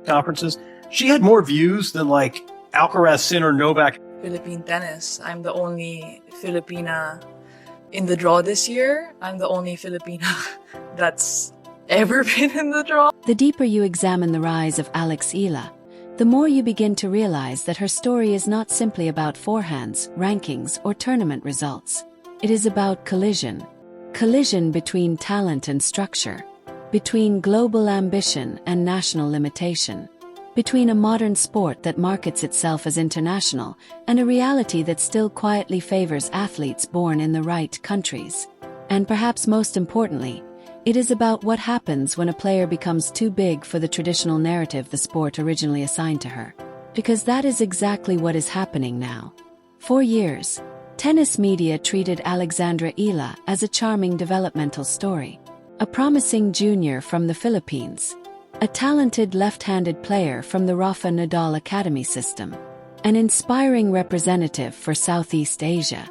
conferences. She had more views than like Alcaraz, Sinner, Novak. Philippine tennis. I'm the only Filipina in the draw this year. I'm the only Filipina that's ever been in the draw. The deeper you examine the rise of Alex Eala, the more you begin to realize that her story is not simply about forehands, rankings, or tournament results. It is about collision. Collision between talent and structure, between global ambition and national limitation, between a modern sport that markets itself as international and a reality that still quietly favors athletes born in the right countries. And perhaps most importantly, it is about what happens when a player becomes too big for the traditional narrative the sport originally assigned to her. Because that is exactly what is happening now. For years, tennis media treated Alexandra Eala as a charming developmental story. A promising junior from the Philippines. A talented left-handed player from the Rafa Nadal Academy system. An inspiring representative for Southeast Asia.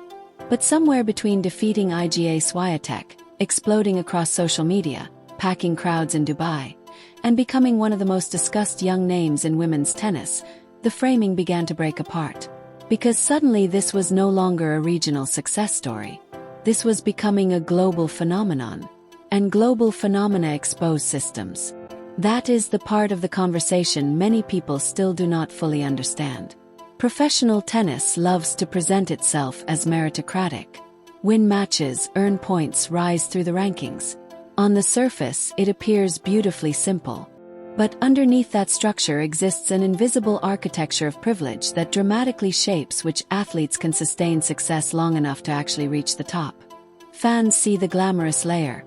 But somewhere between defeating Iga Swiatek, exploding across social media, packing crowds in Dubai, and becoming one of the most discussed young names in women's tennis, the framing began to break apart. Because suddenly this was no longer a regional success story. This was becoming a global phenomenon. And global phenomena expose systems. That is the part of the conversation many people still do not fully understand. Professional tennis loves to present itself as meritocratic. Win matches, earn points, rise through the rankings. On the surface, it appears beautifully simple. But underneath that structure exists an invisible architecture of privilege that dramatically shapes which athletes can sustain success long enough to actually reach the top. Fans see the glamorous layer.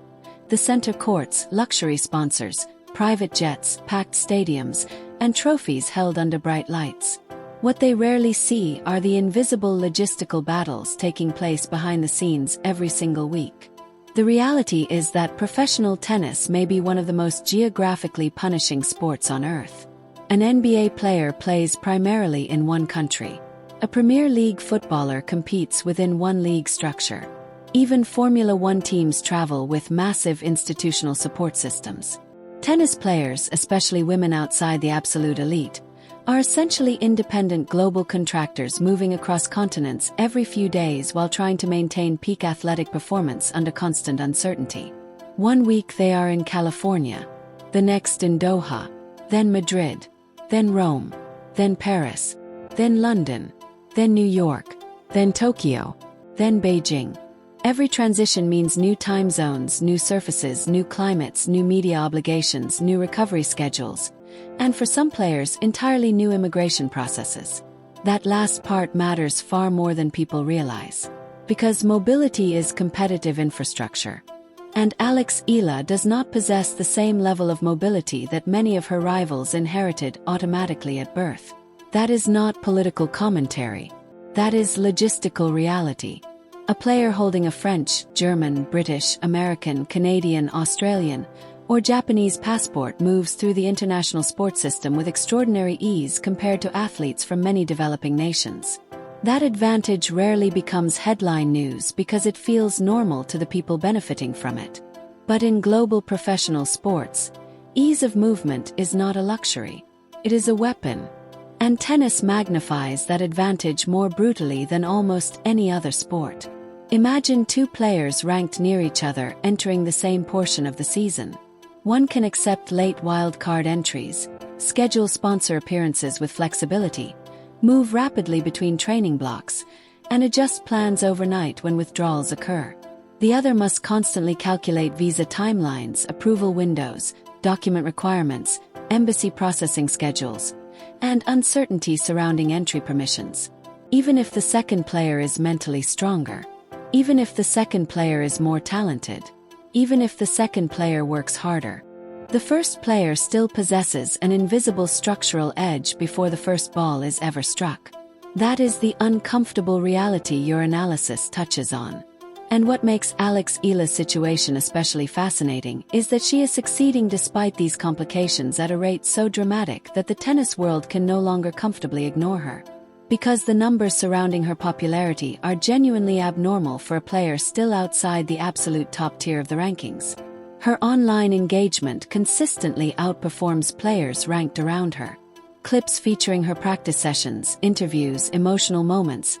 The center courts, luxury sponsors, private jets, packed stadiums, and trophies held under bright lights. What they rarely see are the invisible logistical battles taking place behind the scenes every single week. The reality is that professional tennis may be one of the most geographically punishing sports on earth. An NBA player plays primarily in one country. A Premier League footballer competes within one league structure. Even Formula One teams travel with massive institutional support systems. Tennis players, especially women outside the absolute elite, are essentially independent global contractors moving across continents every few days while trying to maintain peak athletic performance under constant uncertainty. One week they are in California, the next in Doha, then Madrid, then Rome, then Paris, then London, then New York, then Tokyo, then Beijing. Every transition means new time zones, new surfaces, new climates, new media obligations, new recovery schedules, and for some players, entirely new immigration processes. That last part matters far more than people realize. Because mobility is competitive infrastructure. And Alex Eala does not possess the same level of mobility that many of her rivals inherited automatically at birth. That is not political commentary. That is logistical reality. A player holding a French, German, British, American, Canadian, Australian, or Japanese passport moves through the international sports system with extraordinary ease compared to athletes from many developing nations. That advantage rarely becomes headline news because it feels normal to the people benefiting from it. But in global professional sports, ease of movement is not a luxury. It is a weapon. And tennis magnifies that advantage more brutally than almost any other sport. Imagine two players ranked near each other entering the same portion of the season. One can accept late wildcard entries, schedule sponsor appearances with flexibility, move rapidly between training blocks, and adjust plans overnight when withdrawals occur. The other must constantly calculate visa timelines, approval windows, document requirements, embassy processing schedules, and uncertainty surrounding entry permissions. Even if the second player is mentally stronger, even if the second player is more talented, even if the second player works harder, the first player still possesses an invisible structural edge before the first ball is ever struck. That is the uncomfortable reality your analysis touches on. And what makes Alex Eala's situation especially fascinating is that she is succeeding despite these complications at a rate so dramatic that the tennis world can no longer comfortably ignore her. Because the numbers surrounding her popularity are genuinely abnormal for a player still outside the absolute top tier of the rankings. Her online engagement consistently outperforms players ranked around her. Clips featuring her practice sessions, interviews, emotional moments,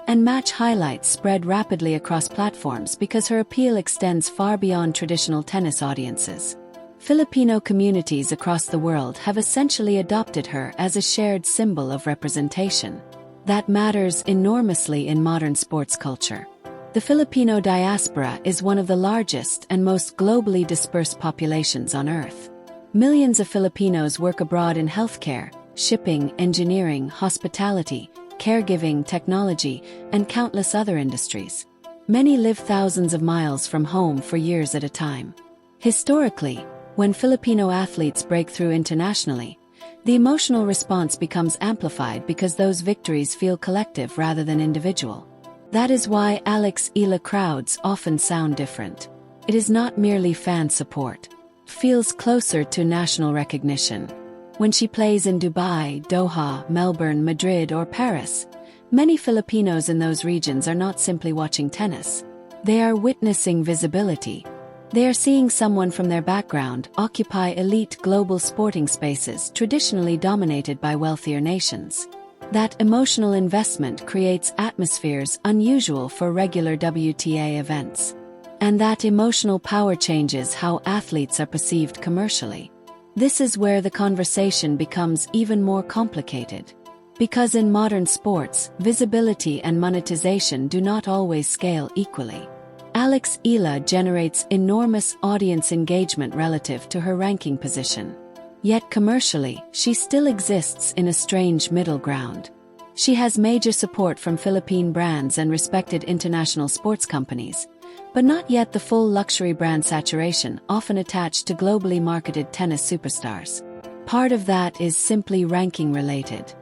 and match highlights spread rapidly across platforms because her appeal extends far beyond traditional tennis audiences. Filipino communities across the world have essentially adopted her as a shared symbol of representation. That matters enormously in modern sports culture. The Filipino diaspora is one of the largest and most globally dispersed populations on Earth. Millions of Filipinos work abroad in healthcare, shipping, engineering, hospitality, caregiving, technology, and countless other industries. Many live thousands of miles from home for years at a time. Historically, when Filipino athletes break through internationally, the emotional response becomes amplified because those victories feel collective rather than individual. That is why Alex Eala crowds often sound different. It is not merely fan support. It feels closer to national recognition. When she plays in Dubai, Doha, Melbourne, Madrid, or Paris, many Filipinos in those regions are not simply watching tennis. They are witnessing visibility. They are seeing someone from their background occupy elite global sporting spaces traditionally dominated by wealthier nations. That emotional investment creates atmospheres unusual for regular WTA events. And that emotional power changes how athletes are perceived commercially. This is where the conversation becomes even more complicated. Because in modern sports, visibility and monetization do not always scale equally. Alex Eala generates enormous audience engagement relative to her ranking position. Yet commercially, she still exists in a strange middle ground. She has major support from Philippine brands and respected international sports companies, but not yet the full luxury brand saturation often attached to globally marketed tennis superstars. Part of that is simply ranking related.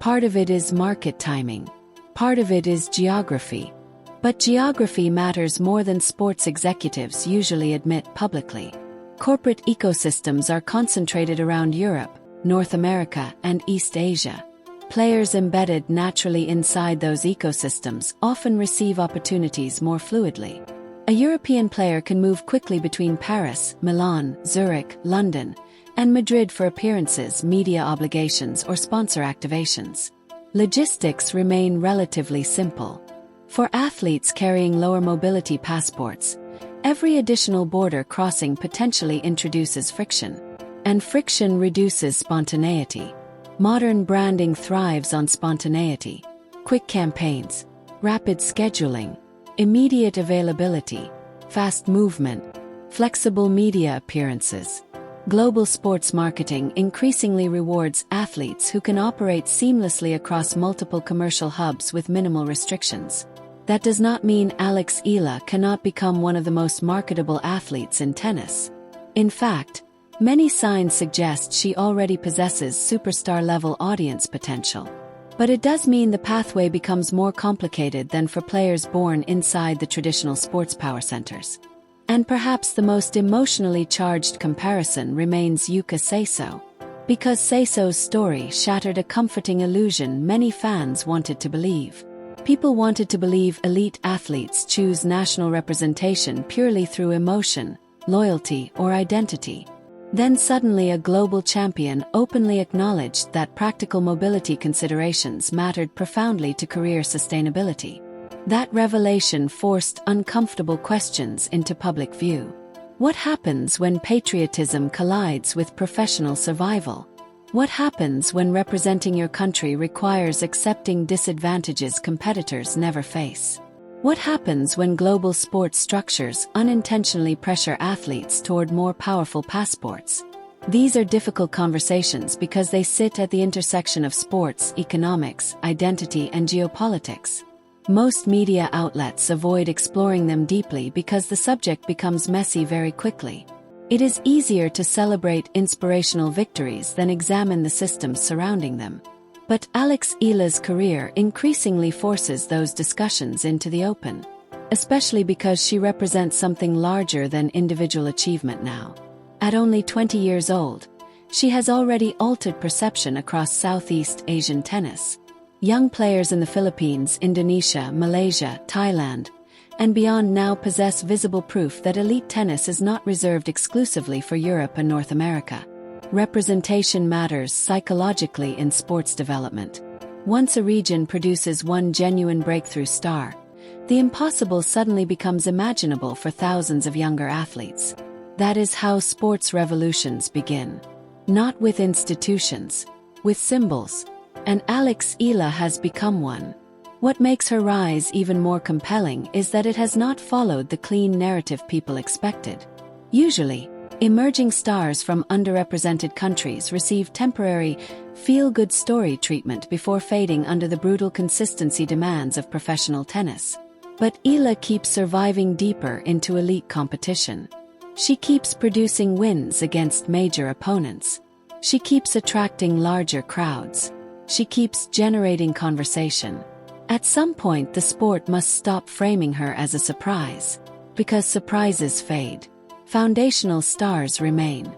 Part of it is market timing. Part of it is geography. But geography matters more than sports executives usually admit publicly. Corporate ecosystems are concentrated around Europe, North America, and East Asia. Players embedded naturally inside those ecosystems often receive opportunities more fluidly. A European player can move quickly between Paris, Milan, Zurich, London, and Madrid for appearances, media obligations, or sponsor activations. Logistics remain relatively simple. For athletes carrying lower mobility passports, every additional border crossing potentially introduces friction. And friction reduces spontaneity. Modern branding thrives on spontaneity. Quick campaigns, rapid scheduling, immediate availability, fast movement, flexible media appearances. Global sports marketing increasingly rewards athletes who can operate seamlessly across multiple commercial hubs with minimal restrictions. That does not mean Alex Eala cannot become one of the most marketable athletes in tennis. In fact, many signs suggest she already possesses superstar-level audience potential. But it does mean the pathway becomes more complicated than for players born inside the traditional sports power centers. And perhaps the most emotionally charged comparison remains Yuka Seiso. Because Seiso's story shattered a comforting illusion many fans wanted to believe. People wanted to believe elite athletes choose national representation purely through emotion, loyalty, or identity. Then suddenly a global champion openly acknowledged that practical mobility considerations mattered profoundly to career sustainability. That revelation forced uncomfortable questions into public view. What happens when patriotism collides with professional survival? What happens when representing your country requires accepting disadvantages competitors never face? What happens when global sports structures unintentionally pressure athletes toward more powerful passports? These are difficult conversations because they sit at the intersection of sports, economics, identity, and geopolitics. Most media outlets avoid exploring them deeply because the subject becomes messy very quickly. It is easier to celebrate inspirational victories than examine the systems surrounding them. But Alex Eala's career increasingly forces those discussions into the open, especially because she represents something larger than individual achievement now. At only 20 years old, she has already altered perception across Southeast Asian tennis. Young players in the Philippines, Indonesia, Malaysia, Thailand, and beyond now possess visible proof that elite tennis is not reserved exclusively for Europe and North America. Representation matters psychologically in sports development. Once a region produces one genuine breakthrough star, the impossible suddenly becomes imaginable for thousands of younger athletes. That is how sports revolutions begin. Not with institutions, with symbols. And Alex Eala has become one. What makes her rise even more compelling is that it has not followed the clean narrative people expected. Usually, emerging stars from underrepresented countries receive temporary, feel-good story treatment before fading under the brutal consistency demands of professional tennis. But Eala keeps surviving deeper into elite competition. She keeps producing wins against major opponents. She keeps attracting larger crowds. She keeps generating conversation. At some point, the sport must stop framing her as a surprise. Because surprises fade. Foundational stars remain.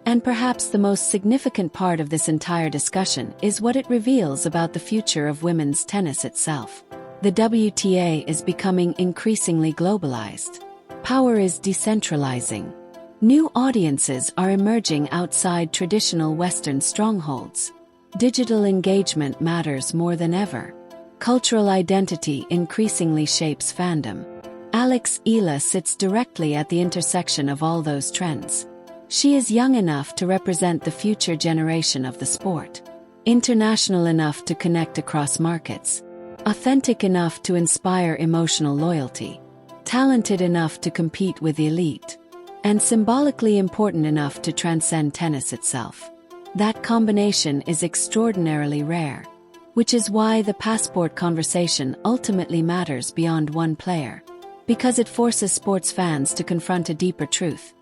And perhaps the most significant part of this entire discussion is what it reveals about the future of women's tennis itself. The WTA is becoming increasingly globalized. Power is decentralizing. New audiences are emerging outside traditional Western strongholds. Digital engagement matters more than ever. Cultural identity increasingly shapes fandom. Alex Eala sits directly at the intersection of all those trends. She is young enough to represent the future generation of the sport. International enough to connect across markets. Authentic enough to inspire emotional loyalty. Talented enough to compete with the elite. And symbolically important enough to transcend tennis itself. That combination is extraordinarily rare. Which is why the passport conversation ultimately matters beyond one player. Because it forces sports fans to confront a deeper truth.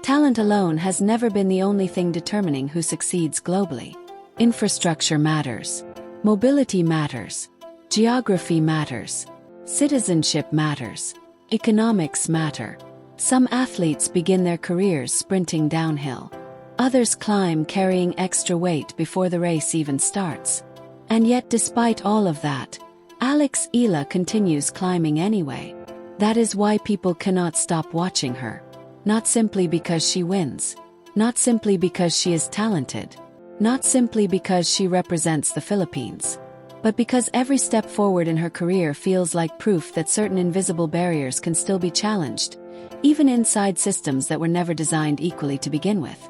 Talent alone has never been the only thing determining who succeeds globally. Infrastructure matters. Mobility matters. Geography matters. Citizenship matters. Economics matter. Some athletes begin their careers sprinting downhill. Others climb carrying extra weight before the race even starts. And yet, despite all of that, Alex Eala continues climbing anyway. That is why people cannot stop watching her. Not simply because she wins. Not simply because she is talented. Not simply because she represents the Philippines. But because every step forward in her career feels like proof that certain invisible barriers can still be challenged, even inside systems that were never designed equally to begin with.